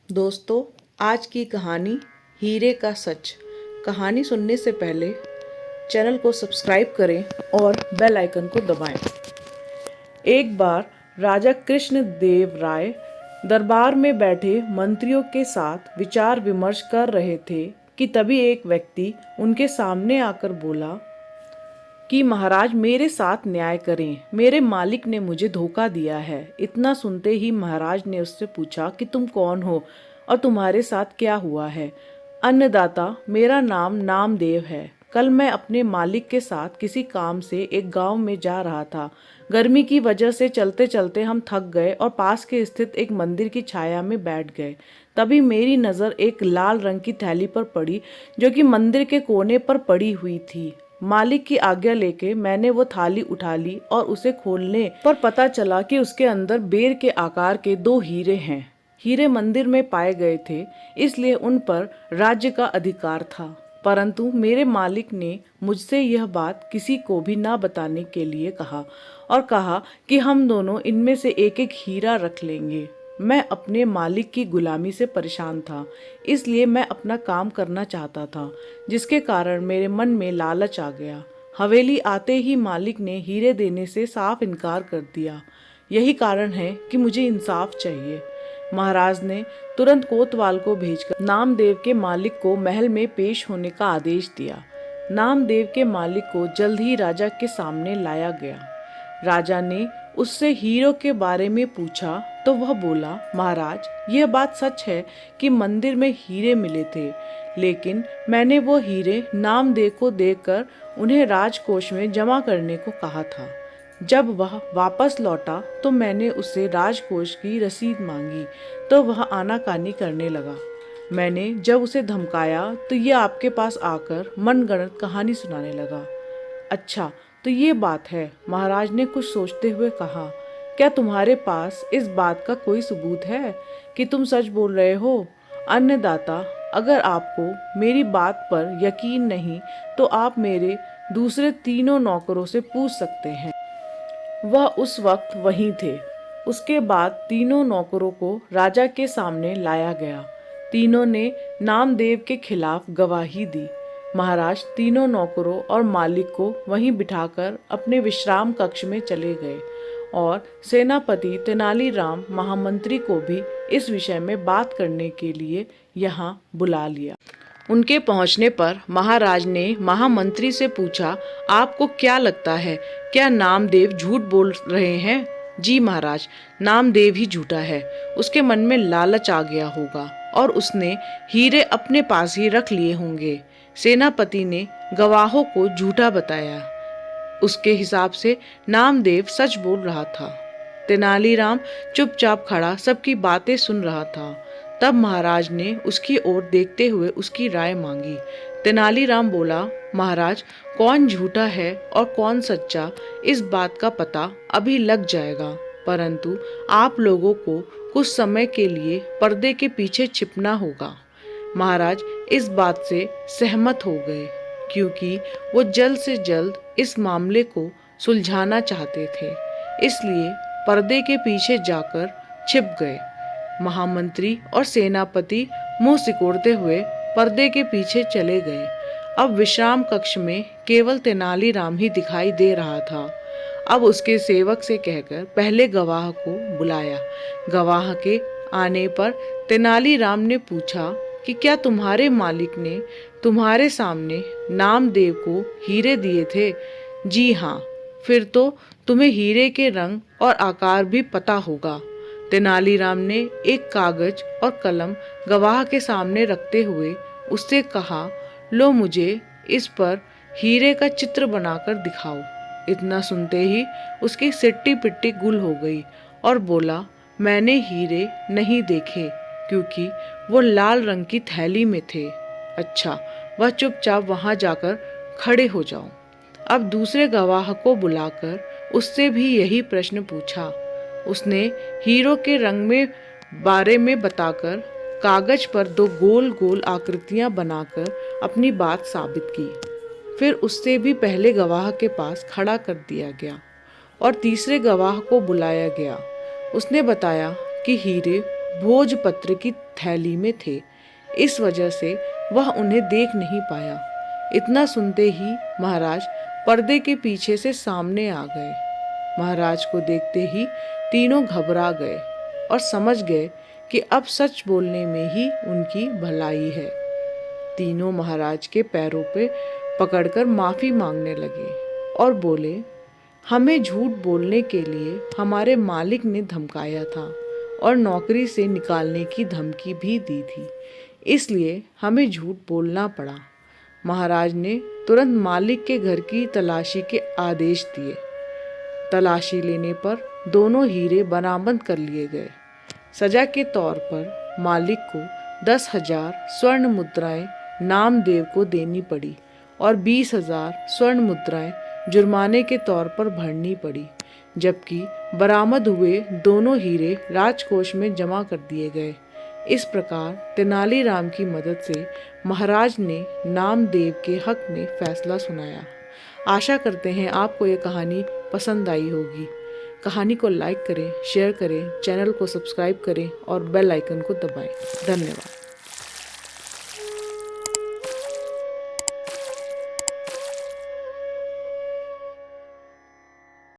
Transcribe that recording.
दोस्तों, आज की कहानी हीरे का सच। कहानी सुनने से पहले चैनल को सब्सक्राइब करें और बेल आइकन को दबाएं। एक बार राजा कृष्ण देव राय दरबार में बैठे मंत्रियों के साथ विचार विमर्श कर रहे थे कि तभी एक व्यक्ति उनके सामने आकर बोला कि महाराज, मेरे साथ न्याय करें। मेरे मालिक ने मुझे धोखा दिया है। इतना सुनते ही महाराज ने उससे पूछा कि तुम कौन हो और तुम्हारे साथ क्या हुआ है। अन्नदाता, मेरा नाम नामदेव है। कल मैं अपने मालिक के साथ किसी काम से एक गांव में जा रहा था। गर्मी की वजह से चलते चलते हम थक गए और पास के स्थित एक मंदिर की छाया में बैठ गए। तभी मेरी नज़र एक लाल रंग की थैली पर पड़ी जो कि मंदिर के कोने पर पड़ी हुई थी। मालिक की आज्ञा लेके मैंने वो थाली उठा ली और उसे खोलने पर पता चला कि उसके अंदर बेर के आकार के 2 हीरे हैं। हीरे मंदिर में पाए गए थे, इसलिए उन पर राज्य का अधिकार था। परंतु मेरे मालिक ने मुझसे यह बात किसी को भी ना बताने के लिए कहा और कहा कि हम दोनों इनमें से एक एक हीरा रख लेंगे। मैं अपने मालिक की गुलामी से परेशान था, इसलिए मैं अपना काम करना चाहता था, जिसके कारण मेरे मन में लालच आ गया। हवेली आते ही मालिक ने हीरे देने से साफ इनकार कर दिया। यही कारण है कि मुझे इंसाफ चाहिए। महाराज ने तुरंत कोतवाल को भेजकर नामदेव के मालिक को महल में पेश होने का आदेश दिया। नामदेव के मालिक को जल्द ही राजा के सामने लाया गया। राजा ने उससे हीरो के बारे में पूछा तो वह बोला, महाराज, यह बात सच है कि मंदिर में हीरे मिले थे, लेकिन मैंने वो हीरे नामदेव को देकर उन्हें राजकोष में जमा करने को कहा था। जब वह वापस लौटा तो मैंने उससे राजकोष की रसीद मांगी तो वह आनाकानी करने लगा। मैंने जब उसे धमकाया तो ये आपके पास आकर मनगढ़ंत कहानी सुनाने लगा। अच्छा, तो ये बात है, महाराज ने कुछ सोचते हुए कहा। क्या तुम्हारे पास इस बात का कोई सबूत है कि तुम सच बोल रहे हो? अन्नदाता, अगर आपको मेरी बात पर यकीन नहीं तो आप मेरे दूसरे 3 नौकरों से पूछ सकते हैं। वह उस वक्त वहीं थे। उसके बाद 3 नौकरों को राजा के सामने लाया गया। तीनों ने नामदेव के खिलाफ गवाही दी। महाराज 3 नौकरों और मालिक को वहीं बिठाकर अपने विश्राम कक्ष में चले गए और सेनापति तेनालीराम महामंत्री को भी इस विषय में बात करने के लिए यहाँ बुला लिया। उनके पहुंचने पर महाराज ने महामंत्री से पूछा, आपको क्या लगता है, क्या नामदेव झूठ बोल रहे हैं? जी महाराज, नामदेव ही झूठा है। उसके मन में लालच आ गया होगा और उसने हीरे अपने पास ही रख लिए होंगे। सेनापति ने गवाहों को झूठा बताया। उसके हिसाब से नामदेव सच बोल रहा था। तेनालीराम चुपचाप खड़ा सबकी बातें सुन रहा था। तब महाराज ने उसकी ओर देखते हुए उसकी राय मांगी। तेनालीराम बोला, महाराज, कौन झूठा है और कौन सच्चा, इस बात का पता अभी लग जाएगा, परंतु आप लोगों को कुछ समय के लिए पर्दे के पीछे छिपना होगा। महाराज इस बात से सहमत हो गए, क्योंकि वो जल्द से जल्द इस मामले को सुलझाना चाहते थे, इसलिए पर्दे के पीछे जाकर छिप गए। महामंत्री और सेनापति मुंह सिकोड़ते हुए पर्दे के पीछे चले गए। अब विश्राम कक्ष में केवल तेनालीराम ही दिखाई दे रहा था। अब उसके सेवक से कहकर पहले गवाह को बुलाया। गवाह के आने पर तेनालीराम ने पूछा कि क्या तुम्हारे मालिक ने तुम्हारे सामने नामदेव को हीरे दिए थे? जी हाँ। फिर तो तुम्हें हीरे के रंग और आकार भी पता होगा। तेनालीराम ने एक कागज और कलम गवाह के सामने रखते हुए उससे कहा, लो, मुझे इस पर हीरे का चित्र बनाकर दिखाओ। इतना सुनते ही उसकी सिट्टी पिट्टी गुल हो गई और बोला, मैंने हीरे नहीं देखे, क्योंकि वो लाल रंग की थैली में थे। अच्छा, वह चुपचाप वहां जाकर खड़े हो जाओ। अब दूसरे गवाह को बुलाकर उससे भी यही प्रश्न पूछा। उसने हीरो के रंग में बारे में बताकर कागज पर 2 गोल गोल आकृतियां बनाकर अपनी बात साबित की। फिर उससे भी पहले गवाह के पास खड़ा कर दिया गया और तीसरे गवाह को बुलाया गया। उसने बताया कि हीरे भोजपत्र की थैली में थे। इस वजह से वह उन्हें देख नहीं पाया। इतना सुनते ही महाराज पर्दे के पीछे से सामने आ गए। महाराज को देखते ही तीनों घबरा गए और समझ गए कि अब सच बोलने में ही उनकी भलाई है। तीनों महाराज के पैरों पे पकड़कर माफी मांगने लगे और बोले, हमें झूठ बोलने के लिए हमारे मालिक ने धमकाया था और नौकरी से निकालने की धमकी भी दी थी, इसलिए हमें झूठ बोलना पड़ा। महाराज ने तुरंत मालिक के घर की तलाशी के आदेश दिए। तलाशी लेने पर दोनों हीरे बरामद कर लिए गए। सजा के तौर पर मालिक को 10,000 स्वर्ण मुद्राएं नामदेव को देनी पड़ी और 20,000 स्वर्ण मुद्राएं जुर्माने के तौर पर भरनी पड़ी, जबकि बरामद हुए दोनों हीरे राजकोष में जमा कर दिए गए। इस प्रकार तेनालीराम की मदद से महाराज ने नामदेव के हक में फैसला सुनाया। आशा करते हैं आपको ये कहानी पसंद आई होगी। कहानी को लाइक करें, शेयर करें, चैनल को सब्सक्राइब करें और बेल आइकन को दबाएं। धन्यवाद।